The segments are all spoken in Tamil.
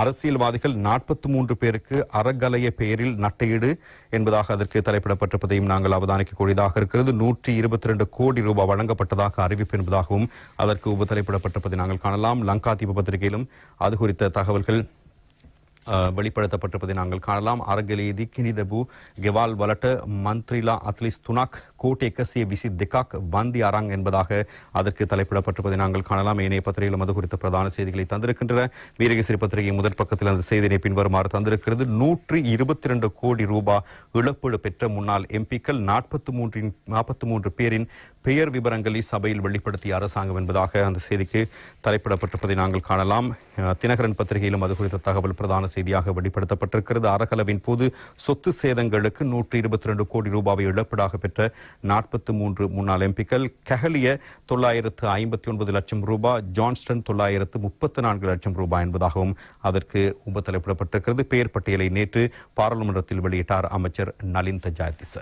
அரசியல்வாதிகள் 43 பேருக்கு அறகலைய பெயரில் நட்டையீடு என்பதாக அதற்கு தலைப்பிடப்பட்டிருப்பதையும் நாங்கள் அவதானிக்கக்கூடியதாக இருக்கிறது. 122 கோடி ரூபாய் வழங்கப்பட்டதாக அறிவிப்பு என்பதாகவும் அதற்கு உபதலைப்பிடப்பட்டிருப்பதை நாங்கள் காணலாம். லங்காதீப பத்திரிகையிலும் அது குறித்த தகவல்கள் வெளிப்படுத்தப்பட்டிருப்பதை நாங்கள் காணலாம். අරගලයේදී කිනිදබු ගෙවල් වලට මන්ත්‍රීලා 43ක් கோடி 122ක් வந்தி அரங் என்பதாக அதற்கு தலைப்பிடப்பட்டிருப்பதை நாங்கள் காணலாம். ஏனைய பத்திரிகைகளும் அது குறித்த பிரதான செய்திகளை தந்திருக்கின்றன. வீரகேசரி பத்திரிகை முதற் பக்கத்தில் அந்த செய்தியை பின்வருமாறு தந்திருக்கிறது. 122 கோடி ரூபாய் இழப்பீடு பெற்ற முன்னாள் எம்பிக்கள் 43 பேரின் பெயர் விவரங்களை சபையில் வெளிப்படுத்திய அரசாங்கம் என்பதாக அந்த செய்திக்கு தலைப்பிடப்பட்டிருப்பதை நாங்கள் காணலாம். தினகரன் பத்திரிகையிலும் அது குறித்த தகவல் பிரதான செய்தியாக வெளிப்படுத்தப்பட்டிருக்கிறது. அறக்கலவின் போது சொத்து சேதங்களுக்கு 122 கோடி ரூபாயை இழப்பீடாக பெற்ற 43 முன்னாள் எம்பிக்கள். கஹலிய 959 லட்சம் ரூபாய், ஜான்ஸ்டன் 934 லட்சம் ரூபாய் என்பதாகவும் அதற்கு உபதலைப்பிடப்பட்டிருக்கிறது. பெயர் பட்டியலை நேற்று பாராளுமன்றத்தில் வெளியிட்டார் அமைச்சர் நலிந்த ஜாயதிச.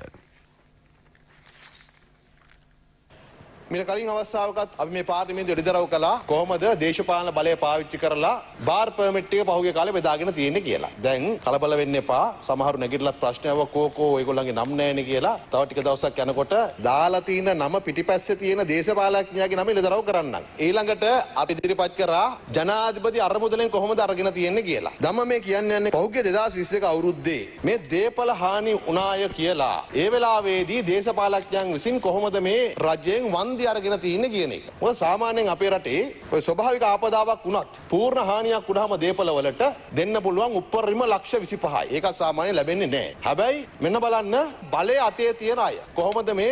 මීට කලින් අවස්ථාවකත් අපි මේ පාර්ලිමේන්තුව එළිදරව් කළා කොහොමද දේශපාලන බලය පාවිච්චි කරලා බාර් පර්මිට් එක පහුගිය කාලේ බෙදාගෙන තියෙන්නේ කියලා. දැන් කලබල වෙන්න එපා. සමහරු නැගිටලත් ප්‍රශ්නයව කෝ ඒගොල්ලන්ගේ නම් නැහැනේ කියලා. තව ටික දවසක් යනකොට දාලා තියෙන නම පිටිපස්සේ තියෙන දේශපාලඥයාගේ නම එළිදරව් කරන්නම්. ඊළඟට අපි ඉදිරිපත් කරා ජනාධිපති අරමුදලෙන් කොහොමද අරගෙන තියෙන්නේ කියලා. ධම්ම මේ කියන්නේ පහුගිය 2021 අවුරුද්දේ මේ දේපල හානි උනාය කියලා. ඒ වෙලාවේදී දේශපාලඥයන් විසින් කොහොමද මේ රජයෙන් වන්දි අරගෙන තියෙන්නේ කියන එක. මොකද සාමාන්‍යයෙන් අපේ රටේ ඔය ස්වභාවික ආපදාවක් වුණත් පූර්ණ හානියක් වුණාම දේපල වලට දෙන්න පුළුවන් උපරිම ලක්ෂ 25යි. ඒක සාමාන්‍යයෙන් ලැබෙන්නේ නැහැ. හැබැයි මෙන්න බලන්න බලය අතේ තියෙන අය කොහොමද මේ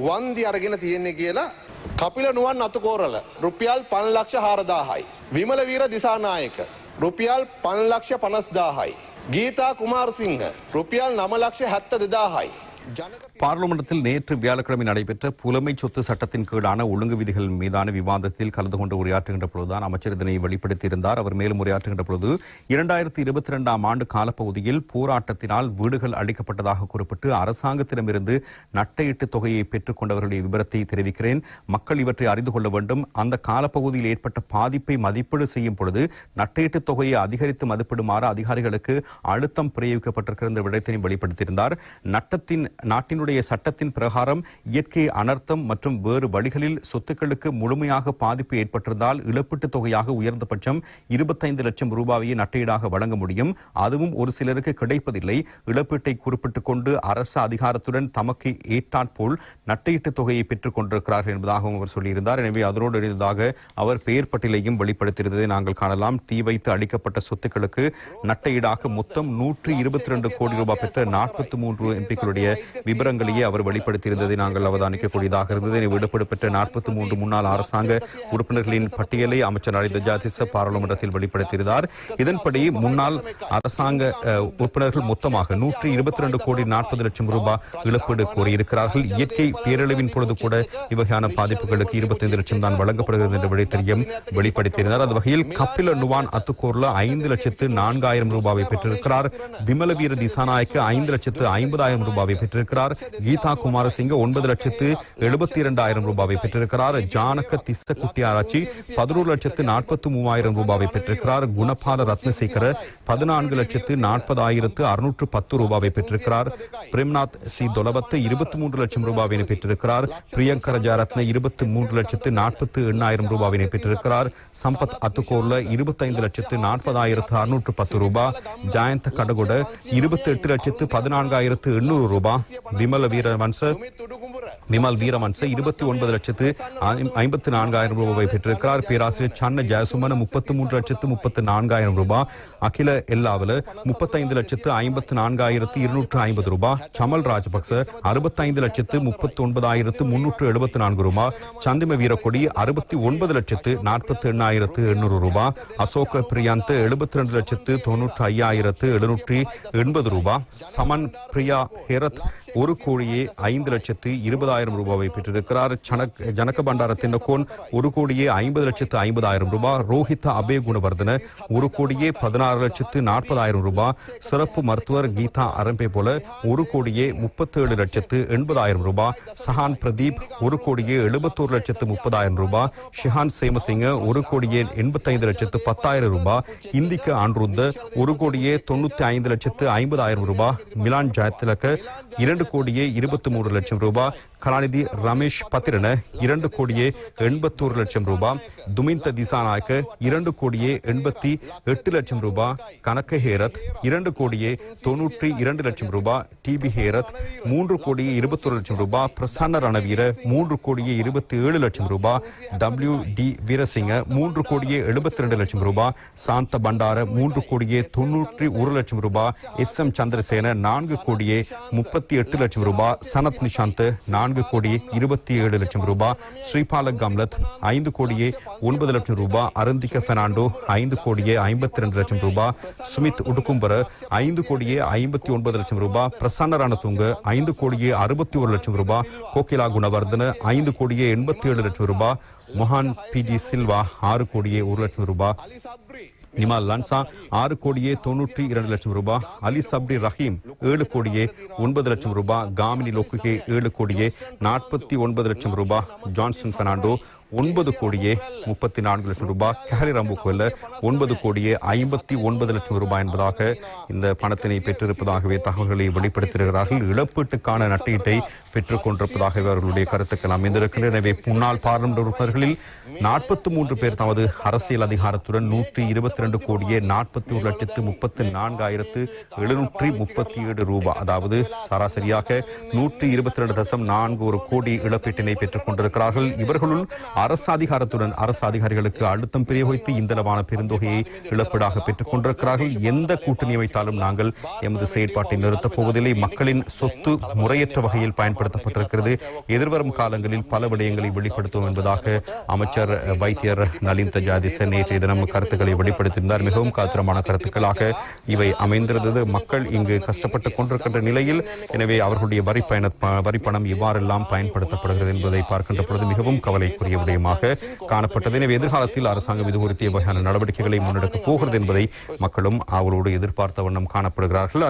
වන්දි අරගෙන තියෙන්නේ කියලා. කපිල නුවන් අතුකෝරල රුපියල් 5,04,000යි. විමල වීර දිසානායක රුපියල් 5,50,000යි. கீதா குமாரசிங்க ருபியால் 9,72,000යි. பாராளுமன்றத்தில் நேற்று வியாழக்கிழமை நடைபெற்ற புலமை சொத்து சட்டத்தின் கீழான ஒழுங்கு விதிகள் மீதான விவாதத்தில் கலந்து கொண்டு உரையாற்றுகின்ற பொழுதுதான் அமைச்சர் இதனை வெளிப்படுத்தியிருந்தார். அவர் மேலும் உரையாற்றுகின்ற பொழுது 2022ஆம் ஆண்டு காலப்பகுதியில் போராட்டத்தினால் வீடுகள் அளிக்கப்பட்டதாக குறிப்பிட்டு அரசாங்கத்திடமிருந்து நட்டையீட்டு தொகையை பெற்றுக் கொண்டவர்களுடைய விவரத்தை தெரிவிக்கிறேன். மக்கள் இவற்றை அறிந்து கொள்ள வேண்டும். அந்த காலப்பகுதியில் ஏற்பட்ட பாதிப்பை மதிப்பீடு செய்யும் பொழுது நட்டையீட்டு தொகையை அதிகரித்து மதிப்பிடுமாறு அதிகாரிகளுக்கு அழுத்தம் பிரயோகிக்கப்பட்டிருக்கிற விடயத்தினை வெளிப்படுத்தியிருந்தார். நாட்டினுடைய சட்டத்தின் பிரகாரம் இயற்கை அனர்த்தம் மற்றும் வேறு வழிகளில் சொத்துக்களுக்கு முழுமையாக பாதிப்பு ஏற்பட்டிருந்தால் இழப்பீட்டுத் தொகையாக உயர்ந்தபட்சம் 25 லட்சம் ரூபாயை நட்டையீடாக வழங்க முடியும். அதுவும் ஒரு சிலருக்கு கிடைப்பதில்லை. இழப்பீட்டை குறிப்பிட்டுக் கொண்டு அரசு அதிகாரத்துடன் தமக்கு ஏற்றாற்போல் நட்டையீட்டு தொகையை பெற்றுக் கொண்டிருக்கிறார்கள் என்பதாகவும் அவர் சொல்லியிருந்தார். எனவே அதனோடு இணைந்ததாக அவர் பெயர் பட்டியலையும் வெளிப்படுத்தியிருந்ததை நாங்கள் காணலாம். தீ வைத்து அளிக்கப்பட்ட சொத்துக்களுக்கு நட்டையீடாக மொத்தம் 122 கோடி ரூபாய் பெற்ற 43 எம்பிக்களுடைய விவரங்களையே அவர் வெளிப்படுத்தியிருந்ததை நாங்கள் அவதானிக்கக்கூடியதாக இருந்தது. விடுபடு பெற்ற 43 முன்னாள் அரசாங்க உறுப்பினர்களின் பட்டியலை அமைச்சர் நலிந்த ஜாயதிச பாராளுமன்றத்தில் வெளிப்படுத்தியிருந்தார். இதன்படி முன்னாள் அரசாங்க உறுப்பினர்கள் மொத்தமாக 122 கோடி 40 லட்சம் ரூபாய் இழப்பீடு கோரியிருக்கிறார்கள். இயற்கை பேரழிவின் பொழுது கூட இவ்வகையான பாதிப்புகளுக்கு 25 லட்சம் தான் வழங்கப்படுகிறது என்ற விடயத்தையும் வெளிப்படுத்தியிருந்தார். அந்த வகையில் கபில நுவான் அத்துக்கோர்ல 5,04,000 ரூபாயை பெற்றிருக்கிறார். விமலவீர திசாநாயக்க 5,50,000 ரூபாயை பெற்றிருக்கிறார். கீதா குமாரசிங்க 9,72,000 ரூபாயை பெற்றிருக்கிறார். ஜானக திஸ்ஸ குட்டியாராச்சி 11,43,000 ரூபாயை பெற்றிருக்கிறார். குணபால ரத்னசேகர 14,40,610 ரூபாயை பெற்றிருக்கிறார். பிரேம்நாத் சி தொலவத்து 23 லட்சம் ரூபாயை பெற்றிருக்கிறார். பிரியங்கர ஜாரத்ன 23,48,000 ரூபாயை பெற்றிருக்கிறார். சம்பத் அத்துக்கோர்ல 25,40,610 ரூபாய். ஜாயந்த கடகுட 28,14,800 ரூபாய். விமல் வீரவன்ச 29,54,000 ரூபாய் பெற்றிருக்கிறார். பேராசிரியர் சன்ன ஜெயசுமன 33,34,000 ரூபாய். அகில எல்லாவில் 35,54,250 ரூபாய். சமல் ராஜபக்ச 65,39,374 ரூபாய். சந்திம வீரக்கொடி 69,48,800 ரூபாய். அசோக பிரியாந்த் 72,95,780 ரூபாய். சமன் பிரியா ஹெரத் 1,05,20,000 50,000 ரூபாவை பெற்றிருக்கிறார். ஜனக பண்டார தின்னகோன் 1,50,50,000 ரூபாய். ரோஹித் அபே குணவர்தன 1,16,40,000 ரூபாய். சிறப்பு மருத்துவர் கீதா அரம்பே போல 1,37,80,000 ரூபாய். சஹான் பிரதீப் 1,71,30,000 ரூபாய். ஷிஹான் சேமசிங்க 1,85,10,000 ரூபாய். இந்திக்கு ஆண்ருந்த 1,95,50,000 ரூபாய். மிலான் ஜாயத்திலக்க 2,23,00,000 ரூபாய். கலாநிதி ரமேஷ் பத்திரன 2,81,00,000 ரூபாய். துமிந்த திசாநாயக்க 2,88,00,000 ரூபாய். கனக ஹேரத் 2,92,00,000 ரூபாய். டிபி ஹேரத் 3,21,00,000 ரூபாய். பிரசன்ன ரணவீர 3,27,00,000 ரூபாய். WD வீரசிங்க 3,72,00,000 ரூபாய். சாந்த பண்டார 3,91,00,000 ரூபாய். SM சந்திரசேன 4,38,00,000 ரூபாய். சனத் நிஷாந்த் 4,27,00,000 ரூபாய். ஸ்ரீபாலக் கம்லத் 5,09,00,000 ரூபாய். அருந்திக பெர்னாண்டோ 5,52,00,000 ரூபாய். சுமித் உடுக்கும்பர 5,59,00,000 ரூபாய். பிரசன்ன ரணதுங்க 5,61,00,000 ரூபாய். கோகிலா குணவர்தன 5,87,00,000 ரூபாய். மொஹான் PD சில்வா 6,01,00,000 ரூபாய். நிமால் லன்சா 6,92,00,000 ரூபாய். அலி சப்ரி ரஹீம் 7,09,00,000 ரூபாய். காமினி லோக்குகே 7,49,00,000 ரூபாய். ஜான்சன் பெர்னாண்டோ 9,34,00,000 ரூபாய். கஹரி ரம்புக்குவல்ல 9,59,00,000 ரூபாய் என்பதாக இந்த பணத்தினை பெற்றிருப்பதாகவே தகவல்களை வெளிப்படுத்தியிருக்கிறார்கள். இழப்பீட்டுக்கான நட்டீட்டை பெற்றுக் கொண்டிருப்பதாகவே அவர்களுடைய கருத்துக்கள் அமைந்திருக்கின்றன. எனவே முன்னாள் பாராளுமன்ற உறுப்பினர்களில் 43 பேர் தமது அரசியல் அதிகாரத்துடன் 1,22,41,34,737 ரூபாய், அதாவது சராசரியாக 122.41 கோடி இழப்பீட்டினை பெற்றுக் கொண்டிருக்கிறார்கள். இவர்களுள் அரசு அதிகாரத்துடன் அரசு அதிகாரிகளுக்கு அழுத்தம் பிரயோகித்து இந்தளவான பெருந்தொகையை இழப்பீடாக பெற்றுக் கொண்டிருக்கிறார்கள். எந்த கூட்டணி வைத்தாலும் நாங்கள் எமது செயற்பாட்டை நிறுத்தப் போவதில்லை. மக்களின் சொத்து முறையற்ற வகையில் பயன்படுத்தப்பட்டிருக்கிறது. எதிர்வரும் காலங்களில் பல விடயங்களை வெளிப்படுத்துவோம் என்பதாக அமைச்சர் வைத்தியர் நலின் தஜாதிச நேற்றைய தினம் கருத்துக்களை வெளிப்படுத்தியிருந்தார். மிகவும் காத்திரமான கருத்துக்களாக இவை அமைந்திருந்தது. மக்கள் இங்கு கஷ்டப்பட்டுக் கொண்டிருக்கின்ற நிலையில் எனவே அவர்களுடைய வரிப்பணம் இவ்வாறெல்லாம் பயன்படுத்தப்படுகிறது என்பதை பார்க்கின்ற பொழுது மிகவும் கவலைக்குரிய விடயமாக காணப்பட்டது. எனவே எதிர்காலத்தில் அரசாங்கம் இது குறித்த வகையான நடவடிக்கைகளை முன்னெடுக்கப் போகிறது என்பதை மக்களும் அவரோடு எதிர்பார்த்த வண்ணம் காணப்படுகிறார்கள்.